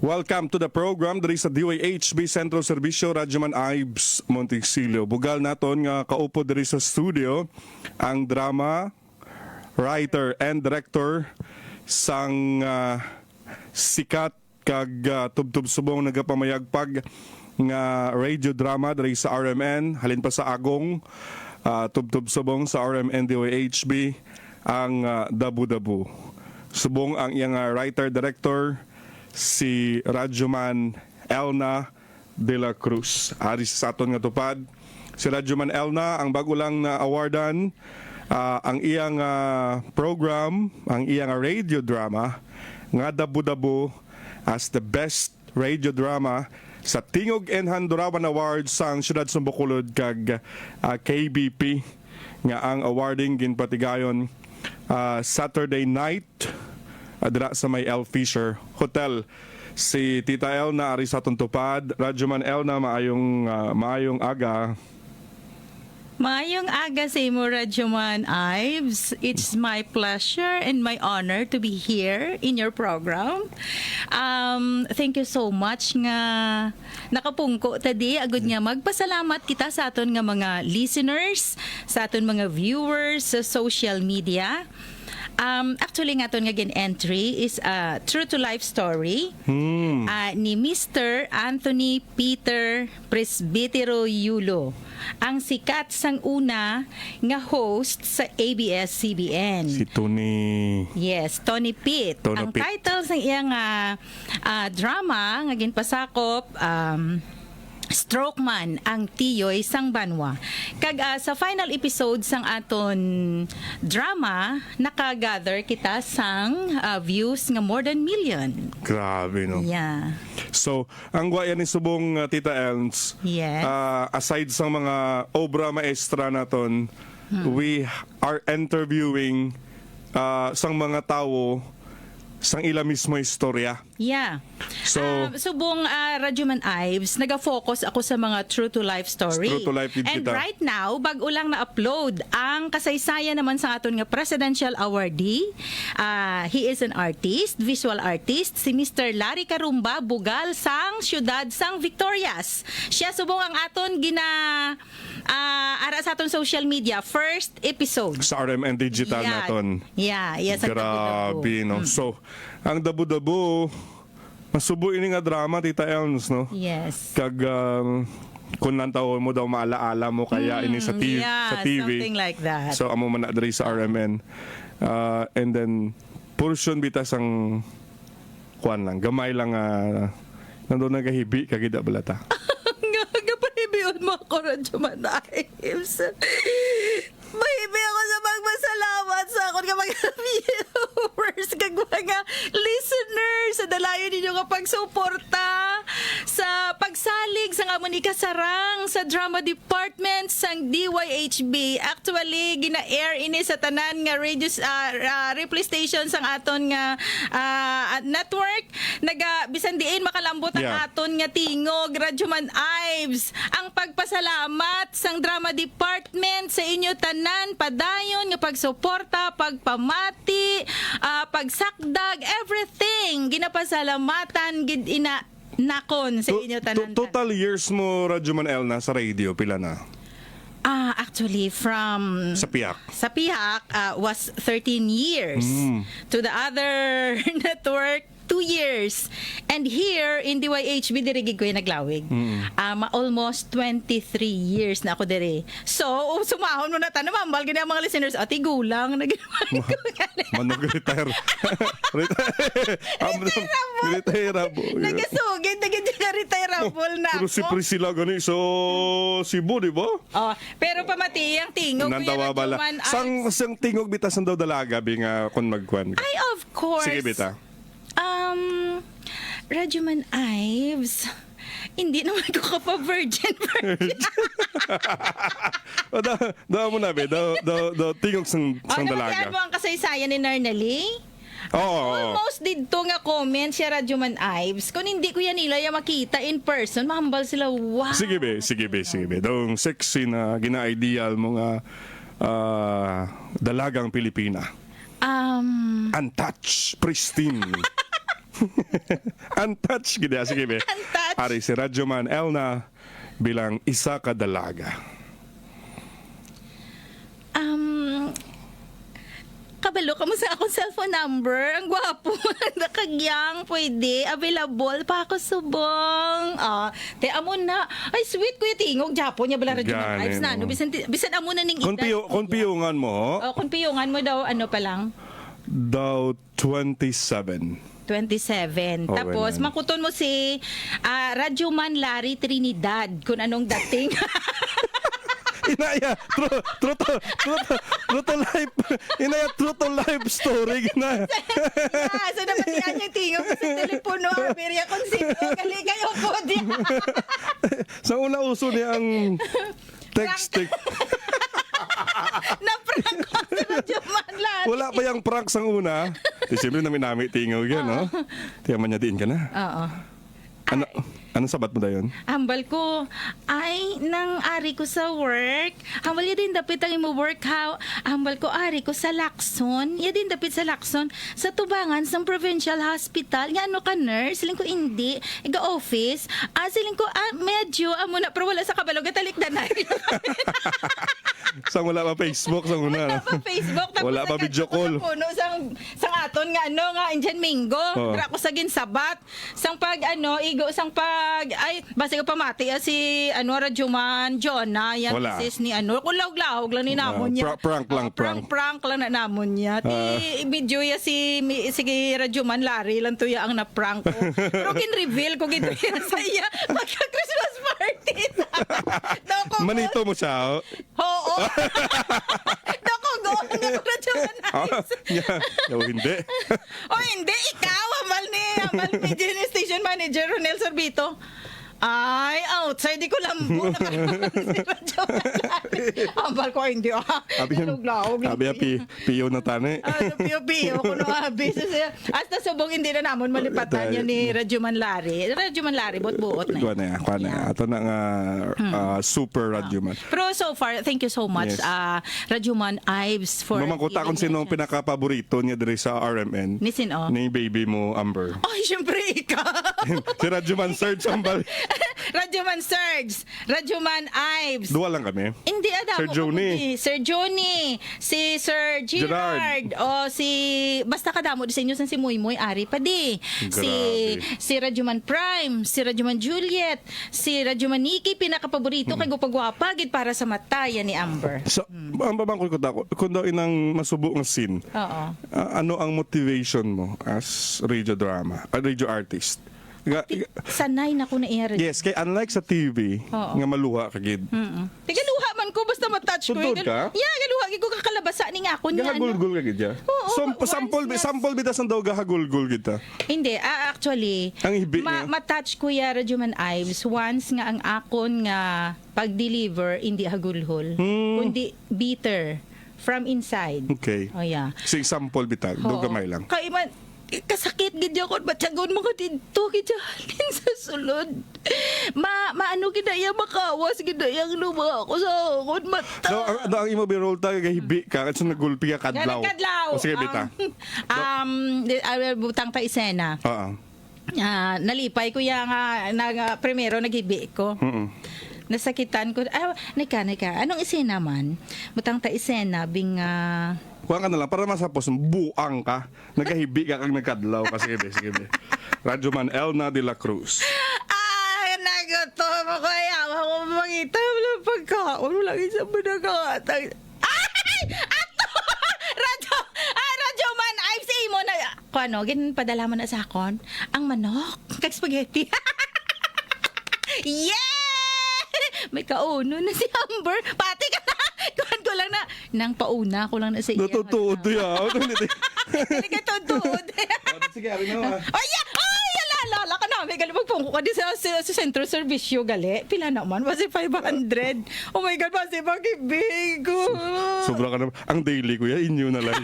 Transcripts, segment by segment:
Welcome to the program diri sa DYHB Centro Servicio Radyoman Ives Monticello. Bugal naton nga kaupo diri sa studio ang drama writer and director sang sikat kag tubtub subong nagapamayagpag nga radio drama diri sa RMN halin pa sa Agong tubtub subong sa RMN DYHB ang Dabu-Dabu. Subong ang iyang writer director si Radyoman Elna de la Cruz. Ari sa aton nga tupad. Si Radyoman Elna ang bago lang na awardan ang iyang program, ang iyang radio drama nga Dabu-Dabu as the best radio drama sa Tingog and Handurawan Awards sang Siyudad Sumbacolod kag KBP nga ang awarding ginpatigayon Saturday night dira sa may L. Fisher Hotel. Si Tita Elna ari sa atong tupad. Radyoman Elna, maayong aga. Maayong aga sa imo, Radyoman Ives. It's my pleasure and my honor to be here in your program. Thank you so much nga nakapungko tadi. Agud nga magpasalamat kita sa aton nga mga listeners, sa aton mga viewers sa social media. Actually nga nga entry is a true to life story ni Mr. Anthony Peter Presbitero Yulo, ang sikat sang una nga host sa ABS-CBN. Si Tony. Yes, Tony Pitt. Ang title sang iyang drama nga ginpasakop Stroke Man ang tiyoy sang banwa. Kag sa final episode sang aton drama, nakagather kita sang views nga more than million. Grabe, no? Yeah. So, ang guaya ni subong Tita Elns, yes. Aside sa mga obra maestra naton, we are interviewing sang mga tao sang ila mismo istorya. Yeah. So, subong Radyoman Ives, naga-focus ako sa mga true to life story. True to life din And kita. right now, bago lang na-upload ang kasaysayan naman sa aton nga presidential awardee. He is an artist, visual artist, si Mr. Larry Carumba, bugal sang siyudad sang Victorias. Siya subong ang aton ara sa aton social media first episode sa RMN Digital naton. Yeah, yes. Grabe, no? So, ang Dabu-Dabu, masubo ini nga drama, Tita Elms, no? Yes. Kag, kung nantaw mo daw maalaala mo kaya ini sa TV. Yeah, sa TV. something like that. So, amo man na diri sa RMN. And then, portion bitas ang kuan lang, gamay lang, nandun nagahibi, kagida balata. Gapahibiyon mo ako, Radyoman Ives. Mahibi ako sa magpasalamat sa akong mga viewers, kag mga listeners, sa dalayo ninyo nga pagsuporta sa pagsalig sa amon ikasarang sa drama department sang DYHB. Actually, gina-air ini sa tanan nga radio replay station sang aton nga network. Bisan diin makalambot ang aton nga tingog, Radyoman Ives. Ang pagpasalamat sang drama department sa inyo tanan, padayon nga pagsuporta, pagpamati, pagsakdag, everything ginapasalamatan gid ina nakon sa inyo tanan. Total years mo, Radyoman Elna, sa radio, pila na? Actually, from Sa Piak was 13 years. To the other network, 2 years. And here in DYHB, dirigig ko yung naglawig. Almost 23 years na ako diri. So, sumahon mo na tanong, mambal ganyan mga listeners, ati gulang na ginawa ko. Manog-retire. Retirable. Nagasugid, nag-retirable na Pero ako. si Priscilla gani, so Cebu, di ba? Pero pamati, ang tingog ko Nantawa bala. Sang tingog bitas ang daw dalaga, nga kung magkwan. Ay, of course. Sige, bita. Radyoman Ives, hindi naman ko ka pa virgin. Daw mo na, be. Daw tingog sang dalaga. Ano mo ang kasaysayan ni Narnali? Almost dito nga comment siya, Radyoman Ives. Kung hindi ko yan nila yung makita in person, mahambal sila. Wow. Sige be. Daw sexy na gina-ideal mo nga dalagang Pilipina. Untouched, pristine. Untouched gid. Sige be. Untouched. Ari si Radyoman Elna bilang isa ka dalaga. Kabalo ka mo sa akong cellphone number. Ang gwapo. Nakagyang. Pwede. Available pa ako subong. Te amo na. Ay, sweet Kuya Tingog. Japo niya bala radyo ng Ganin, lives na. No? Bisan amo na ning Konpiyungan mo, Konpiyungan mo daw, ano pa lang? daw 27. 27. Okay Tapos, na. makuton mo si Radyoman Larry Trinidad kung anong dating. Inaya, true to life. Inaya, true to life story. Gina. So, dapat yan yung tingog ko sa telepono. Mirya kung sino. Gali kayo po diya. Sa una uso niya ang text. Na-prank ko si Radyoman Larry. Wala pa yung prank sa una. Siyempre namin tingog yan, no? Tiyaman niya din ka na. Oo. Anong sabat mo da yun? Hambal ko, ay, nang ari ko sa work. Hambal ya din dapit ang imo work ha. Hambal ko, ari ko sa Lacson. Ya din dapit sa Lacson. Sa tubangan sa provincial hospital. Nga ano ka, nurse? Siling ko, hindi. Iga office. Siling ko, medyo, amo na, pero wala sa kabalog. Gatalik na na. Sang wala pa Facebook, sang una. Wala pa Facebook. Tapos Wala pa video call. Puno, sang aton nga, ano, nga, Indian Mingo. Oo. Dra ko sa ginsabat. Sang pag, igo, sang pag, ay, basta ko pamati, si, Radyoman, Jonah, yan, Wala. sis ni, kulawg-lawg lang ni namon niya. Prank lang, prank. Prank lang na namon niya. Video ya si Radyoman Larry lang to ya ang na-prank ko. Pero kin-reveal ko gito yan sa iya magka-Christmas party. Doko, Manito mo siya. Oh. Oo. Doko, go. Ang Radyoman Hindi. O hindi, ikaw, amal ni station manager, Ronel Sorbito. Ay, outside, di ko lambo. Nakaraman si Radyoman Larry. Ambal ko, hindi Naluglaw. Abi, piyo na tani. Piyo-piyo ko nung abis. Hasta subong hindi na namon malipatan yun ni Radyoman Larry. Radyoman Larry, buot-buot na Kuha na yan. Ito na nga super Radyoman. Pero so far, thank you so much, Yes. Radyoman Ives, for Mamangkuta kung sino ang pinaka-paborito niya diri sa RMN. Ni sino? Ni baby mo, Amber. Ay, syempre ikaw. Si Radyoman Serge Ambal. Radyoman Serge, Radyoman Ives. Dua lang kami. Hindi, Sir Johnny. Sir Johnny, si Sir Gerard, o si, basta kadamo di sa inyo si Muy Ari pa di. Si Radyoman Prime, si Radyoman Juliet, si Radyoman Nikki, pinakapaborito kay gupagwapa gid para sa mata yan ni Amber. So, ang babangkol ko tako, kung daw inang masubo ng scene, Oo. ano ang motivation mo as radio artist? Sanay na ko na iya. Yes, kay unlike sa TV, Oo. nga maluha ka gid. Tigaluha man ko basta matouch ko. Sundod ka? Yeah, galuha gid ko kakalabasa ni nga ako niya. Gahagulgul ka gid ya. Oo, So, once sample bitas ang daw gahagulgul kita. Hindi, actually, Ang hibi niya. matouch ko ya Radyoman Ives once nga ang akon nga pag-deliver hindi hagulhol, kundi bitter from inside. Okay. Oh yeah. Si sample bitag, do Oo. gamay lang. Kay man kasakit gid ako batyagon mga didto gid halin sa sulod. Maano gid ya makawas gid yang luma ako sa akon mata. Ang imo birol ta gahibi ka kasi nagulpi ka kadlaw. Kadlaw. O sige bita. Butang pa isena. Oo. Nalipay ko ya nga primero naghibi ko. Nasakitan ko. Nika. Anong isena man? Butang ta isena bing Kuha ka na lang para masapos buang ka. Nagahibi ka kang nagkadlaw kasi sige be. Radyoman Elna de la Cruz. nagutom ako. Ayaw ako mangita. Wala pagkaon. Wala isa ba nakakatag. Ay! Ato! Radyoman Ives mo na. Kung ano, padala mo na sa akon. Ang manok. Kag spaghetti. Yeah! May kauno na si Amber. Pati ka na. Kuhan ko lang na. Nang pauna ko lang na sa iya. Natutuod to ya. Talaga tutuod. Sige, ari na. Ay, alala ka namin. Gali magpungko ka din sa Centro Servisyo, gali. Pila naman? Basi 500. Oh my God, basi pag-ibig ko. Sobra ka na. Ang daily ko ya, inyo na lang.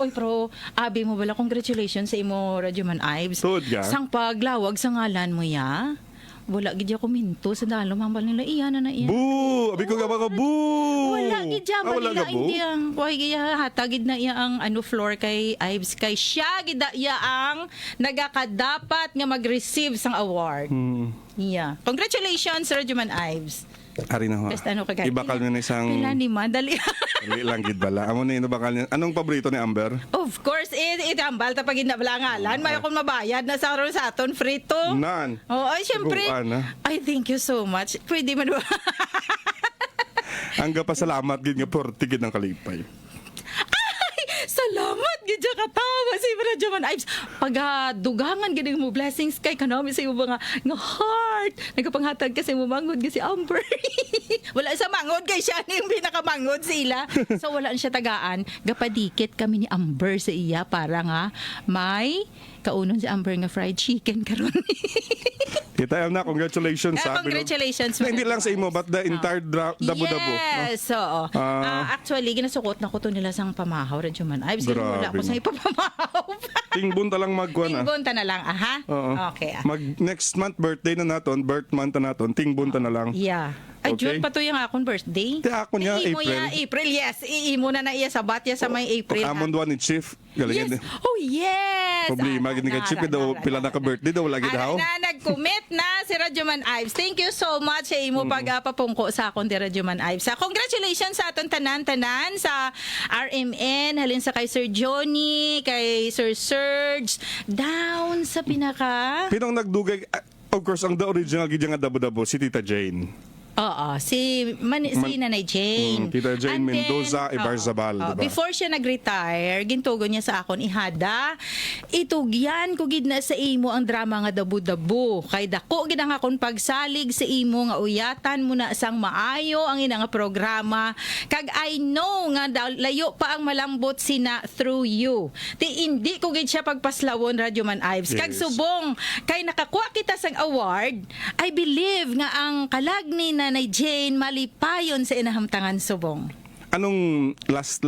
Oy, pero abi mo bala, congratulations sa imo, Radyoman Ives. Tuod ka? Sang paglawag sa ngalan mo ya. wala gid ko minto sa dalo mambal nila iya na iya. Boo! Abi ko nga mga boo! Wala gid dyan ba Wala nila ka, boo? hindi ang kuhay gaya hatagid na iya ang floor kay Ives kay siya gid na iya ang nagakadapat nga mag-receive sang award. Yeah. Congratulations Radyo Man Ives. Ari na ho. Best ano kagay. Ibakal nyo na isang... Pila ni madali. Dali lang gid bala. Amo na inubakal niya. Anong paborito ni Amber? Of course, itambal ta pag inabalangalan. May akong mabayad na sa aron sa aton frito. Nan. Oh, ay syempre. Buwan, ha? I thank you so much. Pwede man ba? Ang pasalamat gid nga portigid ng kalipay. Salamat gid ka tawa si Radyo Man Ives. Pagadugangan gid mo blessings kay kanami sa iyo nga heart. Nagapanghatag kasi mo mangod kasi Amber. Wala sa mangod kay siya ni yung pinakamangod sila. So wala siya tagaan. Gapadikit kami ni Amber sa iya para nga may kaunon si Amber nga fried chicken karon. Kita na, congratulations sa Congratulations. Na, hindi lang sa imo, but the entire dabo-dabo. Yes, oo. Actually, ginasukot na ko to nila sang pamahaw, Radyo Man Ives. Wala Grabe ko sa na. ipapamahaw. Tingbunta lang magkuha na. Tingbunta na lang, aha? Oo. Okay. Next month, birthday na naton, birth month na naton, tingbunta na lang. Yeah. Ay, Okay. June pa to yung akong birthday. Di ako niya, Iimo April. ya, April, yes. Iimo na iya sa batya sa may April. Amon duwan ni Chief. Yes. Oh, yes. Problema, gini ka Chief, daw pila na ka birthday, daw lagi daw. Na, nag-commit na si Radyo Man Ives. Thank you so much sa imo pagpapungko sa akong di Radyo Man Ives. Congratulations sa aton tanan-tanan sa RMN, halin sa kay Sir Johnny, kay Sir Serge, down sa pinaka... Pinong nagdugay, of course, ang the original gid nga dabo-dabo, si Tita Jane. Oo, si Nanay Jane. Tita Jane And then, Mendoza, Ibarzabal, diba? Before siya nag-retire, gintugo niya sa akon, ihada, itugyan ko gid na sa imo ang drama nga dabu-dabu. Kay dako gid ang akon pagsalig sa imo nga uyatan mo na sang maayo ang ina nga programa. Kag I know nga layo pa ang malambot sina through you. Ti hindi ko gid siya pagpaslawon Radyo Man Ives. Kag Yes. subong kay nakakuha kita sang award, I believe nga ang kalagni na Nanay Jane malipayon sa inahamtangan subong. Anong last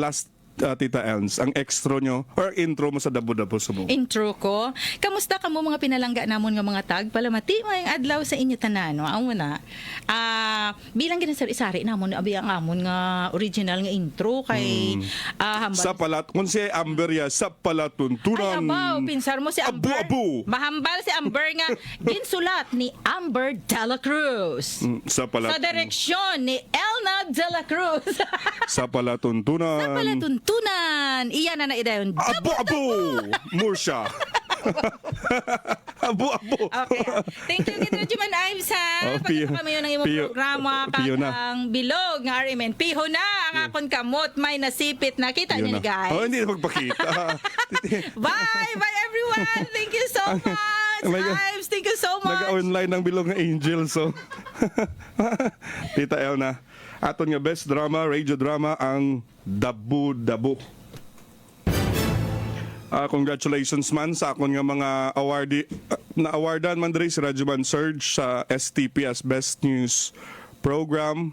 Tita Elms, ang extra nyo or intro mo sa dabo-dabo subong? Intro ko. Kamusta ka mo mga pinalangga namon nga mga tag? Palamati mo yung adlaw sa inyo tanan. No? Amo na. Bilang ginasari-sari namon abi ang amon nga original nga intro kay hambal. Sa palat, kung si Amber ya, sa palatuntunan. Ay, abaw, pinsar mo si Amber. Abu-abu. Mahambal si Amber nga ginsulat ni Amber Dela Cruz. Sa palat, Sa direksyon ni Elna Dela Cruz. sa palatuntunan. Sa palatuntunan. Iyan na idayon. Abu-abu! Mursha. Abu-abu. Okay. Thank you, Radyo Man Ives, ha? Oh, piyo. Pagkita kami yun ng imong Piyo. programa, Piyo na. ang bilog ng RMN. Piho na ang akon kamot, may nasipit na. Kita Yun niyo, na. guys. Oh, hindi na magpakita. Bye! Bye, everyone! Thank you so much, Oh my God. Ives! Thank you so much! Nag-online ng bilog ng Angel, so. Tita Elna, aton nga best drama, radio drama, ang Dabu-Dabu. Congratulations man sa akon nga mga awardee, na-awardan man diri si Radyo Man Surge sa STP as Best News Program.